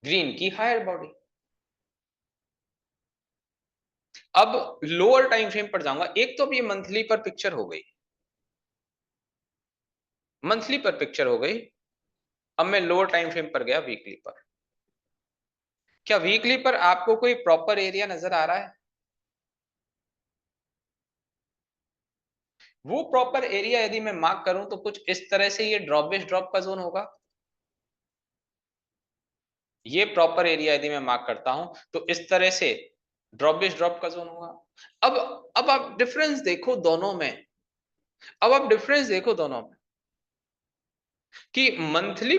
Green की higher body. अब lower time frame पर जाऊंगा। एक तो अब ये मंथली पर पिक्चर हो गई, मंथली पर पिक्चर हो गई। अब मैं लोअर टाइम फ्रेम पर गया, वीकली पर। क्या वीकली पर आपको कोई प्रॉपर एरिया नजर आ रहा है? वो प्रॉपर एरिया यदि मैं मार्क करूं तो कुछ इस तरह से ये ड्रॉप बेस ड्रॉप का जोन होगा। ये प्रॉपर एरिया यदि मैं मार्क करता हूं तो इस तरह से ड्रॉप बेस ड्रॉप का जोन होगा। अब आप डिफरेंस देखो दोनों में। अब आप डिफरेंस देखो दोनों में कि मंथली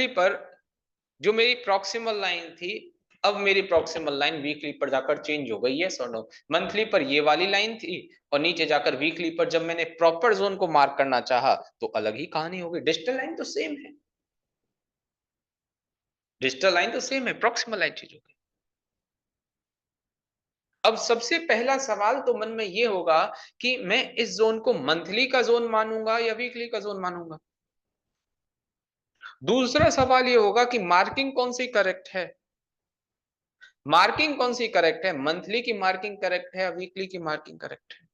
पर जो मेरी प्रॉक्सिमल लाइन थी, अब मेरी प्रॉक्सिमल लाइन वीकली पर जाकर चेंज हो गई है। सो नो, मंथली पर ये वाली लाइन थी और नीचे जाकर वीकली पर जब मैंने प्रॉपर जोन को मार्क करना चाहा तो अलग ही कहानी हो गई। डिजिटल लाइन तो सेम है, डिजिटल लाइन तो सेम है, प्रॉक्सिमल लाइन चीज हो गई। अब सबसे पहला सवाल तो मन में ये होगा कि मैं इस जोन को मंथली का जोन मानूंगा या वीकली का जोन मानूंगा। दूसरा सवाल ये होगा कि मार्किंग कौन सी करेक्ट है, मार्किंग कौन सी करेक्ट है, मंथली की मार्किंग करेक्ट है या वीकली की मार्किंग करेक्ट है।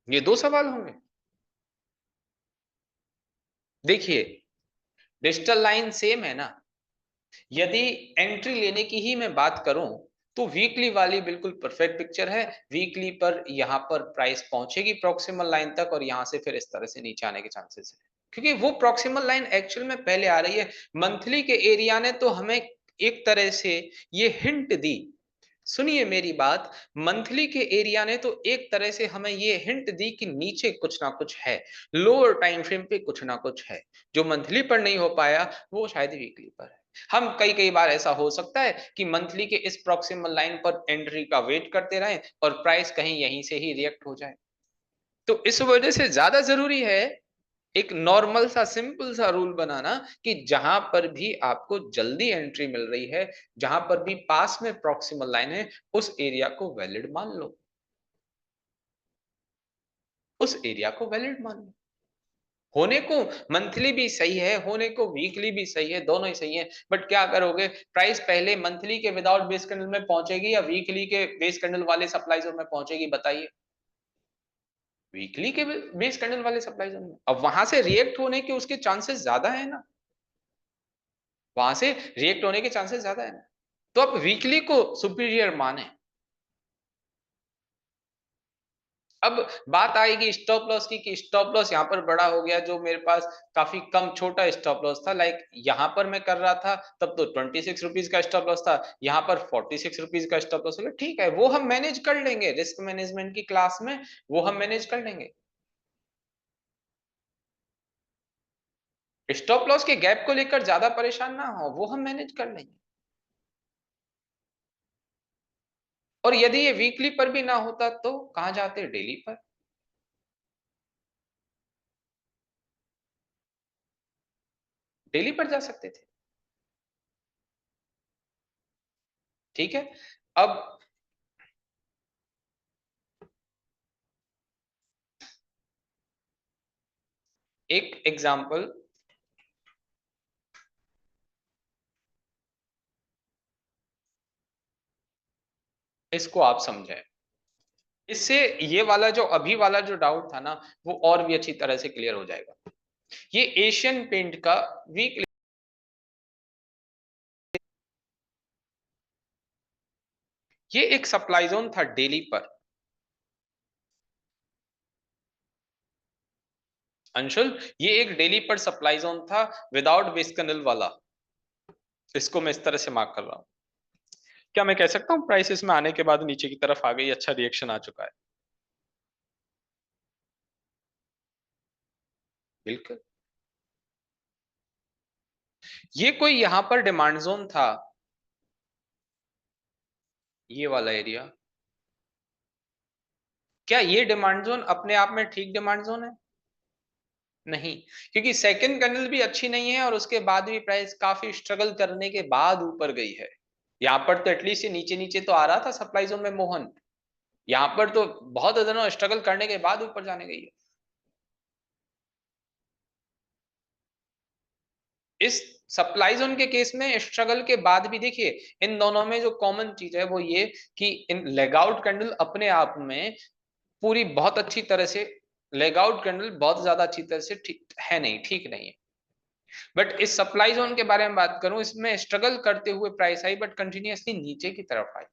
ये दो सवाल होंगे। देखिए, डिजिटल लाइन सेम है ना। यदि एंट्री लेने की ही मैं बात करूं तो वीकली वाली बिल्कुल परफेक्ट पिक्चर है। वीकली पर यहां पर प्राइस पहुंचेगी प्रॉक्सिमल लाइन तक और यहां से फिर इस तरह से नीचे आने के चांसेस है, क्योंकि वो प्रॉक्सिमल लाइन एक्चुअल में पहले आ रही है। मंथली के एरिया ने तो हमें एक तरह से ये हिंट दी, सुनिए मेरी बात, मंथली के एरिया ने तो एक तरह से हमें ये हिंट दी कि नीचे कुछ ना कुछ है, लोअर टाइम फ्रेम पे कुछ ना कुछ है। जो मंथली पर नहीं हो पाया वो शायद वीकली पर है। हम कई कई बार ऐसा हो सकता है कि मंथली के इस प्रॉक्सिमल लाइन पर एंट्री का वेट करते रहें और प्राइस कहीं यहीं से ही रिएक्ट हो जाए। तो इस वजह से ज्यादा जरूरी है एक नॉर्मल सा सिंपल सा रूल बनाना कि जहां पर भी आपको जल्दी एंट्री मिल रही है, जहां पर भी पास में प्रॉक्सिमल लाइन है, उस एरिया को वैलिड मान लो, उस एरिया को वैलिड मान लो। होने को मंथली भी सही है, होने को वीकली भी सही है, दोनों ही सही है। बट क्या करोगे, प्राइस पहले मंथली के विदाउट बेस कैंडल में पहुंचेगी या वीकली के बेस कैंडल वाले सप्लाई जोन में पहुंचेगी, बताइए। वीकली के बेस कैंडल वाले सप्लाई जोन में, अब वहां से रिएक्ट होने के उसके चांसेस ज्यादा है ना, वहां से रिएक्ट होने के चांसेस ज्यादा है ना। तो आप वीकली को सुपीरियर माने। अब बात आएगी स्टॉप लॉस की कि स्टॉप लॉस यहाँ पर बड़ा हो गया, जो मेरे पास काफी कम छोटा स्टॉप लॉस था, लाइक यहाँ पर मैं कर रहा था तब तो 26 रुपीज का स्टॉप लॉस था, यहाँ पर 46 रुपीज का स्टॉप लॉस हो गया। ठीक है, वो हम मैनेज कर लेंगे, रिस्क मैनेजमेंट की क्लास में वो हम मैनेज कर लेंगे। स्टॉप लॉस के गैप को लेकर ज्यादा परेशान ना हो, वो हम मैनेज कर लेंगे। और यदि ये वीकली पर भी ना होता तो कहां जाते, डेली पर। डेली पर जा सकते थे। ठीक है। अब एक एग्जाम्पल, इसको आप समझें, इससे ये वाला जो अभी वाला जो डाउट था ना वो और भी अच्छी तरह से क्लियर हो जाएगा। ये एशियन पेंट का वीक, ये एक सप्लाई जोन था डेली पर। अंशुल, ये एक डेली पर सप्लाई जोन था विदाउट बेस कैंडल वाला। इसको मैं इस तरह से मार्क कर रहा हूं। क्या मैं कह सकता हूं प्राइस इसमें आने के बाद नीचे की तरफ आ गई, अच्छा रिएक्शन आ चुका है? बिल्कुल। ये कोई यहां पर डिमांड जोन था, ये वाला एरिया। क्या ये डिमांड जोन अपने आप में ठीक डिमांड जोन है? नहीं, क्योंकि सेकंड कैंडल भी अच्छी नहीं है और उसके बाद भी प्राइस काफी स्ट्रगल करने के बाद ऊपर गई है। यहां पर तो एटलीस्ट ये नीचे नीचे तो आ रहा था सप्लाई जोन में मोहन, यहां पर तो बहुत दिनों स्ट्रगल करने के बाद ऊपर जाने गई है। इस सप्लाई जोन के केस में स्ट्रगल के बाद भी देखिए इन दोनों में जो कॉमन चीज है वो ये कि इन लेग आउट कैंडल अपने आप में पूरी बहुत अच्छी तरह से, लेग आउट कैंडल बहुत ज्यादा अच्छी तरह से ठीक है नहीं, ठीक नहीं है। बट इस सप्लाई जोन के बारे में बात करूं, इसमें स्ट्रगल करते हुए प्राइस आई बट कंटिन्यूअसली नीचे की तरफ आई।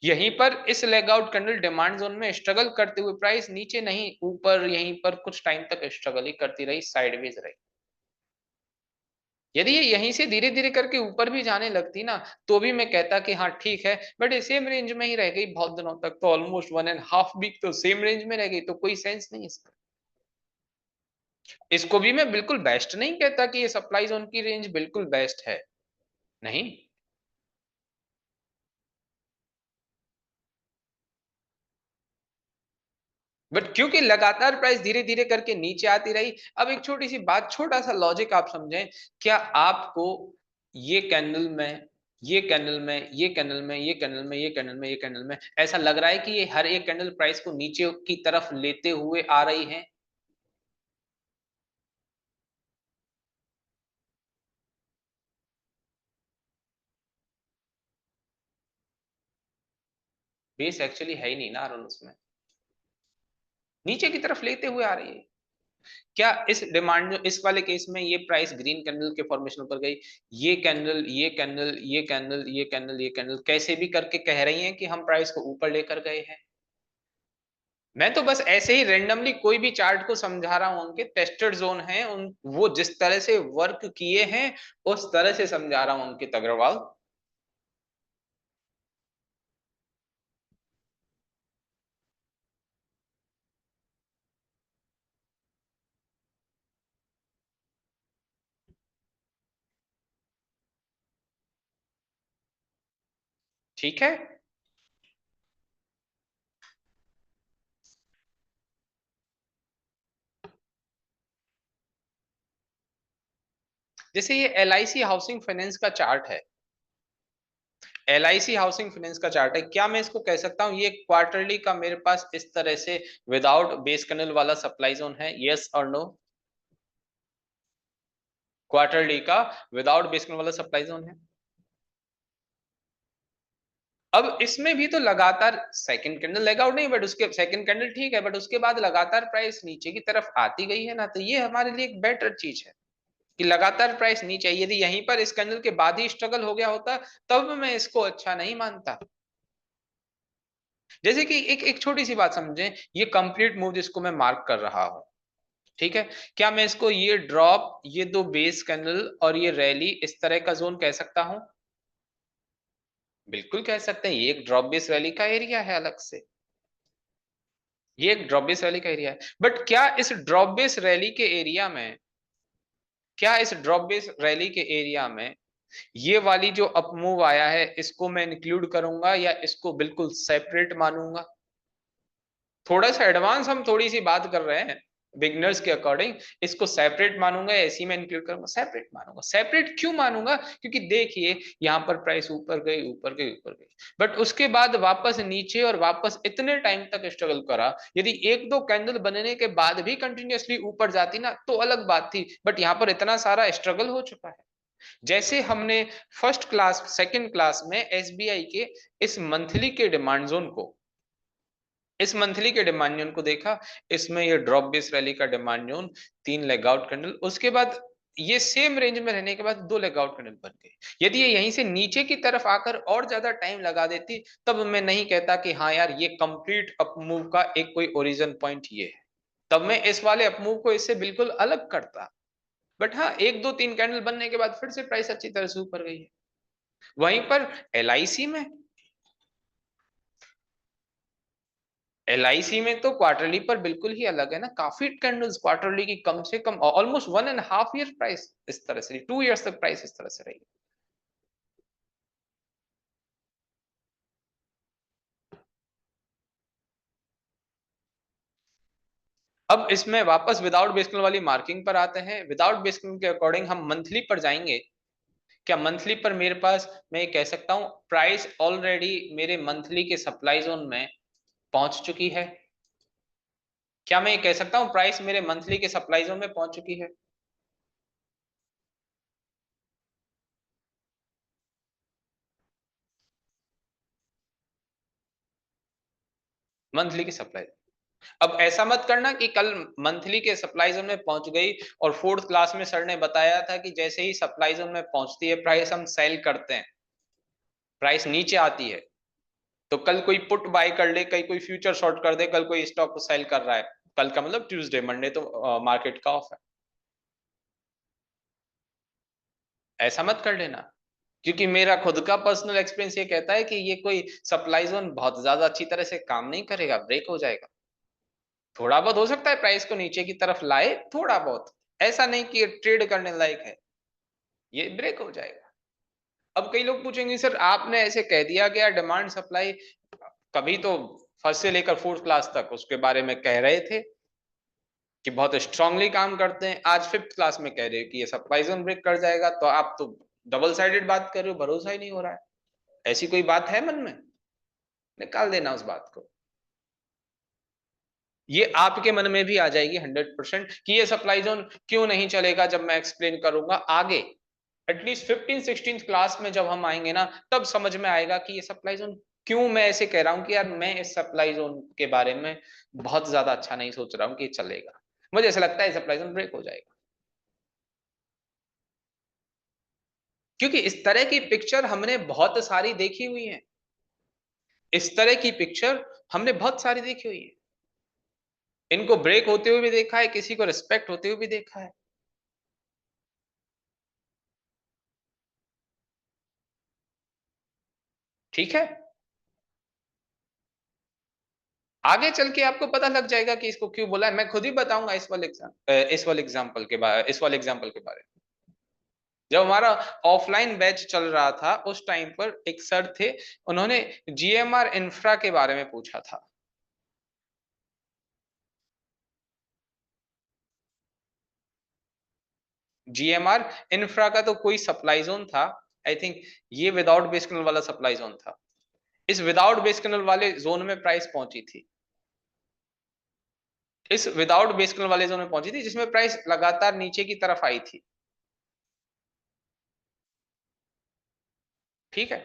यहीं पर इस leg out candle demand zone में स्ट्रगल करते हुए प्राइस नीचे नहीं ऊपर, यहीं पर कुछ टाइम तक स्ट्रगल ही करती रही, साइडवेज रही। यदि ये यहीं से धीरे धीरे करके ऊपर भी जाने लगती ना, तो भी मैं कहता कि हाँ ठीक है, बट ये सेम रेंज में ही रह गई बहुत दिनों तक, तो ऑलमोस्ट 1.5 वीक तो सेम रेंज में रह गई, तो कोई सेंस नहीं इसका। इसको भी मैं बिल्कुल बेस्ट नहीं कहता कि ये सप्लाई जोन की रेंज बिल्कुल बेस्ट है, नहीं। बट क्योंकि लगातार प्राइस धीरे धीरे करके नीचे आती रही। अब एक छोटी सी बात, छोटा सा लॉजिक आप समझें, क्या आपको ये कैंडल में, ये कैंडल में, ये कैंडल में, ये कैंडल में, ये कैंडल में, ये कैंडल में ऐसा लग रहा है कि ये हर एक कैंडल प्राइस को नीचे की तरफ लेते हुए आ रही है? बेस एक्चुअली है ही नहीं ना अरुण, उसमें नीचे की तरफ लेते हुए आ रही है। क्या इस डिमांड, इस वाले केस में ये प्राइस ग्रीन कैंडल के फॉर्मेशन पर गई, ये कैंडल, ये कैंडल, ये कैंडल, ये कैंडल, ये कैंडल कैसे भी करके कह रही हैं कि हम प्राइस को ऊपर लेकर गए हैं? मैं तो बस ऐसे ही रेंडमली कोई भी चार्ट को समझा रहा हूं, उनके टेस्टेड जोन है, उन वो जिस तरह से वर्क किए हैं उस तरह से समझा रहा हूं अंकित अग्रवाल। ठीक है, जैसे ये LIC हाउसिंग फाइनेंस का चार्ट है, LIC हाउसिंग फाइनेंस का चार्ट है, क्या मैं इसको कह सकता हूं ये क्वार्टरली का मेरे पास इस तरह से विदाउट बेस कैंडल वाला सप्लाई जोन है, यस और नो? क्वार्टरली का विदाउट बेस कैंडल वाला सप्लाई जोन है। अब इसमें भी तो लगातार सेकंड कैंडल लेग आउट नहीं, बट उसके सेकंड कैंडल ठीक है, बट उसके बाद लगातार प्राइस नीचे की तरफ आती गई है ना, तो ये हमारे लिए एक बेटर चीज है कि लगातार प्राइस नीचे आई। यदि यहीं पर इस कैंडल के बाद ही स्ट्रगल हो गया होता तब मैं इसको अच्छा नहीं मानता। जैसे कि एक एक छोटी सी बात समझें, ये कंप्लीट मूव जिसको मैं मार्क कर रहा हूं, ठीक है, क्या मैं इसको ये ड्रॉप, ये दो बेस कैंडल और ये रैली इस तरह का जोन कह सकता हूं? बिल्कुल कह सकते हैं, ये एक ड्रॉप बेस रैली का एरिया है अलग से, ये एक ड्रॉप बेस रैली का एरिया है। बट क्या इस ड्रॉप बेस रैली के एरिया में, क्या इस ड्रॉप बेस रैली के एरिया में ये वाली जो अप मूव आया है इसको मैं इंक्लूड करूंगा या इसको बिल्कुल सेपरेट मानूंगा? थोड़ा सा एडवांस हम थोड़ी सी बात कर रहे हैं बिगनर्स के अकॉर्डिंग, इसको सेपरेट मानूंगा या इसी में इंक्लूड करूंगा? सेपरेट मानूंगा। सेपरेट क्यों मानूंगा? क्योंकि देखिए यहां पर प्राइस ऊपर गई, ऊपर गई, ऊपर गई, बट उसके बाद वापस नीचे और वापस इतने टाइम तक स्ट्रगल करा। यदि एक दो कैंडल बनने के बाद भी कंटिन्यूअसली ऊपर जाती ना तो अलग बात थी, बट यहां पर इतना सारा स्ट्रगल हो चुका है। जैसे हमने फर्स्ट क्लास सेकंड क्लास में SBI के इस मंथली के डिमांड जोन को, इस मंथली के डिमांड जोन को देखा, इसमें ये ड्रॉप बेस रैली का डिमांड जोन, तीन लेग आउट कैंडल, उसके बाद ये सेम रेंज में रहने के बाद दो लेग आउट कैंडल बन गए। यदि ये यहीं से नीचे की तरफ आकर और ज्यादा टाइम लगा देती तब मैं नहीं कहता कि हाँ यार ये कंप्लीट अपमूव का एक कोई ओरिजिन पॉइंट ये है, तब मैं इस वाले अपमूव को इससे बिल्कुल अलग करता। बट हाँ, एक दो तीन कैंडल बनने के बाद फिर से प्राइस अच्छी तरह से ऊपर गई है। वहीं पर LIC में, LIC में तो क्वार्टरली पर बिल्कुल ही अलग है ना, काफी कैंडल्स क्वार्टरली की कम से कम ऑलमोस्ट 1.5 ईयर प्राइस इस तरह से, 2 ईयर्स तक प्राइस इस तरह से रही। अब इसमें वापस विदाउट बेसिकल वाली मार्किंग पर आते हैं। विदाउट बेसिकल के अकॉर्डिंग हम मंथली पर जाएंगे। क्या मंथली पर मेरे पास, मैं ये कह सकता हूं प्राइस ऑलरेडी मेरे मंथली के सप्लाई जोन में पहुंच चुकी है? क्या मैं ये कह सकता हूं प्राइस मेरे मंथली के सप्लाई जोन में पहुंच चुकी है? मंथली की सप्लाई। अब ऐसा मत करना कि कल मंथली के सप्लाई जोन में पहुंच गई और फोर्थ क्लास में सर ने बताया था कि जैसे ही सप्लाई जोन में पहुंचती है प्राइस हम सेल करते हैं, प्राइस नीचे आती है तो कल कोई पुट बाय कर ले, कल कोई फ्यूचर शॉर्ट कर दे, कल कोई स्टॉक सेल कर रहा है, कल का मतलब ट्यूसडे, मंडे तो मार्केट का ऑफ है। ऐसा मत कर लेना, क्योंकि मेरा खुद का पर्सनल एक्सपीरियंस ये कहता है कि ये कोई सप्लाई जोन बहुत ज्यादा अच्छी तरह से काम नहीं करेगा, ब्रेक हो जाएगा। थोड़ा बहुत हो सकता है प्राइस को नीचे की तरफ लाए, थोड़ा बहुत, ऐसा नहीं कि ट्रेड करने लायक है, ये ब्रेक हो जाएगा। अब कई लोग पूछेंगे सर आपने ऐसे कह दिया गया डिमांड सप्लाई, कभी तो फर्स्ट से लेकर फोर्थ क्लास तक उसके बारे में कह रहे थे कि बहुत स्ट्रांगली काम करते हैं, आज फिफ्थ क्लास में कह रहे हो कि ये सप्लाई जोन ब्रेक कर जाएगा, तो आप तो डबल साइडेड बात कर रहे हो, भरोसा ही नहीं हो रहा है। ऐसी कोई बात है मन में? निकाल देना उस बात को। ये आपके मन में भी आ जाएगी 100% कि ये सप्लाई जोन क्यों नहीं चलेगा, जब मैं एक्सप्लेन करूंगा आगे, एटलीस्ट 15 16 क्लास में जब हम आएंगे ना, तब समझ में आएगा कि ये सप्लाई जोन क्यों मैं ऐसे कह रहा हूं कि यार मैं इस सप्लाई जोन के बारे में बहुत ज्यादा अच्छा नहीं सोच रहा हूं कि चलेगा, मुझे ऐसा लगता है सप्लाई जोन ब्रेक हो जाएगा। क्योंकि इस तरह की पिक्चर हमने बहुत सारी देखी हुई है, इस तरह की पिक्चर हमने बहुत सारी देखी हुई है, इनको ब्रेक होते हुए भी देखा है, किसी को रिस्पेक्ट होते हुए भी देखा है। ठीक है, आगे चल के आपको पता लग जाएगा कि इसको क्यों बोला है, मैं खुद ही बताऊंगा इस वाले एग्जाम्पल के बारे में। जब हमारा ऑफलाइन बैच चल रहा था उस टाइम पर एक सर थे, उन्होंने जीएमआर इंफ्रा के बारे में पूछा था। जीएमआर इंफ्रा का तो कोई सप्लाई जोन था, आई थिंक ये विदाउट बेस कैंडल वाला सप्लाई जोन था। इस विदाउट बेस कैंडल वाले जोन में प्राइस पहुंची थी, इस विदाउट बेस कैंडल वाले जोन में पहुंची थी जिसमें प्राइस लगातार नीचे की तरफ आई थी। ठीक है,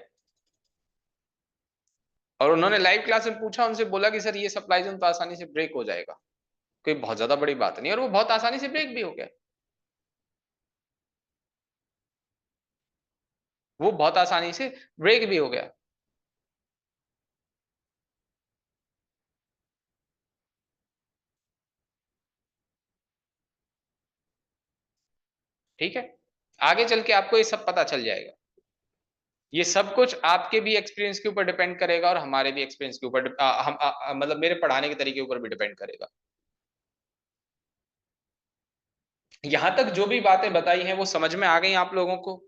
और उन्होंने लाइव क्लास में पूछा, उनसे बोला कि सर ये सप्लाई जोन तो आसानी से ब्रेक हो जाएगा, कोई बहुत ज्यादा बड़ी बात नहीं, और वो बहुत आसानी से ब्रेक भी हो गया, वो बहुत आसानी से ब्रेक भी हो गया। ठीक है, आगे चल के आपको ये सब पता चल जाएगा। ये सब कुछ आपके भी एक्सपीरियंस के ऊपर डिपेंड करेगा और हमारे भी एक्सपीरियंस के ऊपर मतलब मेरे पढ़ाने के तरीके के ऊपर भी डिपेंड करेगा। यहां तक जो भी बातें बताई हैं वो समझ में आ गई आप लोगों को?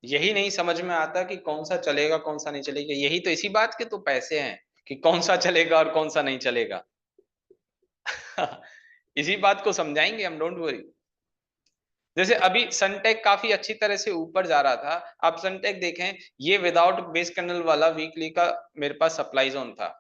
यही नहीं समझ में आता कि कौन सा चलेगा कौन सा नहीं चलेगा, यही तो, इसी बात के तो पैसे हैं कि कौन सा चलेगा और कौन सा नहीं चलेगा। इसी बात को समझाएंगे हम, डोंट वरी। जैसे अभी सनटेक काफी अच्छी तरह से ऊपर जा रहा था, आप सनटेक देखें, ये विदाउट बेस कैंडल वाला वीकली का मेरे पास सप्लाई जोन था।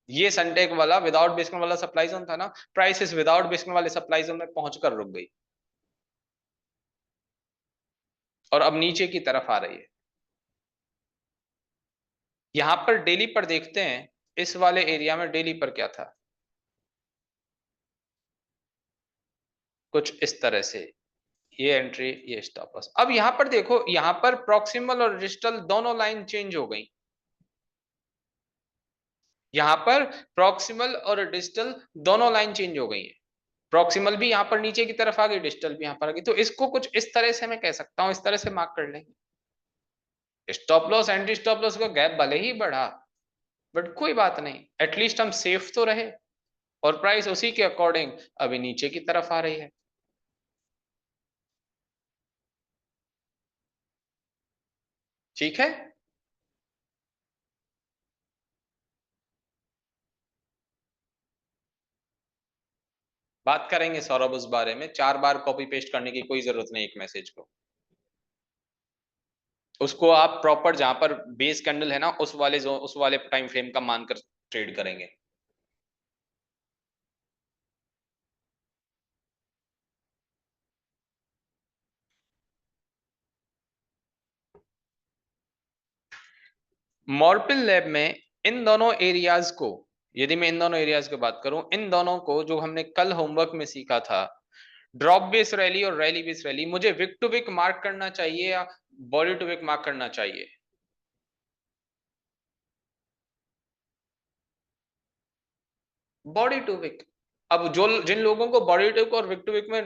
ये सनटेक वाला विदाउट बेस कैंडल वाला सप्लाई जोन था ना, प्राइस इस विदाउट बेस कैंडल वाले सप्लाई जोन में पहुंचकर रुक गई और अब नीचे की तरफ आ रही है। यहां पर डेली पर देखते हैं, इस वाले एरिया में डेली पर क्या था, कुछ इस तरह से, ये एंट्री ये स्टॉप लॉस। अब यहां पर देखो, यहां पर प्रॉक्सिमल और डिजिटल दोनों लाइन चेंज हो गई, यहां पर प्रॉक्सिमल और डिजिटल दोनों लाइन चेंज हो गई है, प्रॉक्सिमल भी यहां पर नीचे की तरफ आ गई, डिजिटल भी यहां पर आ गई, तो इसको कुछ इस तरह से मैं कह सकता हूं, इस तरह से मार्क कर लेंगे। Stop loss anti stop loss का गैप भले ही बढ़ा, बट कोई बात नहीं, एटलीस्ट हम सेफ तो रहे, और प्राइस उसी के अकॉर्डिंग अभी नीचे की तरफ आ रही है। ठीक है, बात करेंगे सौरभ उस बारे में, 4 बार कॉपी पेस्ट करने की कोई जरूरत नहीं एक मैसेज को, उसको आप प्रॉपर जहां पर बेस कैंडल है ना, उस वाले टाइम फ्रेम का मानकर ट्रेड करेंगे। मॉर्पिल लैब में इन दोनों एरियाज को, यदि मैं इन दोनों एरियाज की बात करूं, इन दोनों को जो हमने कल होमवर्क में सीखा था, ड्रॉप बेस रैली और रैली बेस रैली, मुझे विक टू विक मार्क करना चाहिए या बॉडी टू विक मार्क करना चाहिए? Body to wick. अब जो जिन लोगों को बॉडी टू विक और विक टू विक में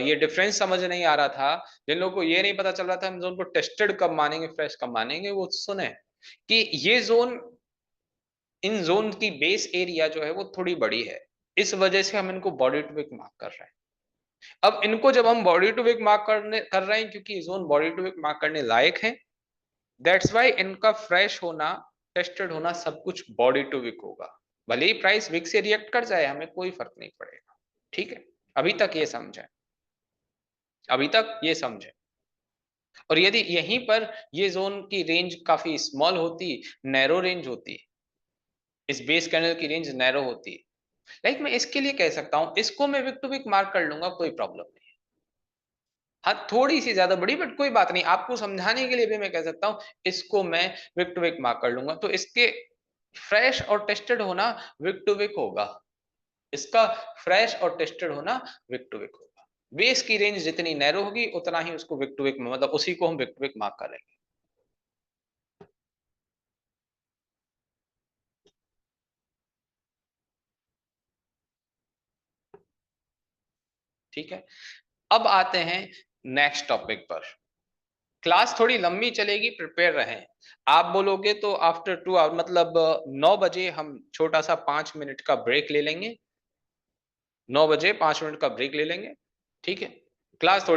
ये डिफरेंस समझ नहीं आ रहा था, जिन लोगों को ये नहीं पता चल रहा था हम जोन को टेस्टेड कब मानेंगे, फ्रेश कब मानेंगे, वो सुने कि ये जोन, इन जोन की बेस एरिया जो है वो थोड़ी बड़ी है, इस वजह से हम इनको बॉडी टू विक मार्क कर रहे हैं। अब इनको जब हम बॉडी टू विक मार्क कर रहे हैं, क्योंकि zone body to wick mark करने लायक है, दैट्स वाई इनका फ्रेश होना, टेस्टेड होना, सब कुछ बॉडी टू विक होगा। भले ही प्राइस विक से रिएक्ट कर जाए, हमें कोई फर्क नहीं पड़ेगा। ठीक है, अभी तक ये समझे, अभी तक ये समझे। और यदि यहीं पर ये जोन की रेंज काफी स्मॉल होती, नैरो रेंज होती, इस बेस कैंडल की रेंज नैरो होती, लाइक मैं इसके लिए कह सकता हूं इसको मैं विक टू विक मार्क कर लूंगा, कोई प्रॉब्लम नहीं। हाँ थोड़ी सी ज्यादा बड़ी, बट कोई बात नहीं, आपको समझाने के लिए भी मैं कह सकता हूं इसको मैं विक टू विक मार्क कर लूंगा, तो इसके फ्रेश और टेस्टेड होना विक टू विक होगा, इसका फ्रेश और टेस्टेड होना विक टू विक होगा। बेस की रेंज जितनी नैरो होगी उतना ही उसको विक टू विक, मतलब उसी को हम विक टू विक मार्क करेंगे। ठीक है, अब आते हैं नेक्स्ट टॉपिक पर। क्लास थोड़ी लंबी चलेगी, प्रिपेयर रहें। आप बोलोगे तो आफ्टर 2 आवर, मतलब 9 बजे हम छोटा सा 5 मिनट का ब्रेक ले लेंगे, 9 बजे 5 मिनट का ब्रेक ले लेंगे। ठीक है, क्लास थोड़ी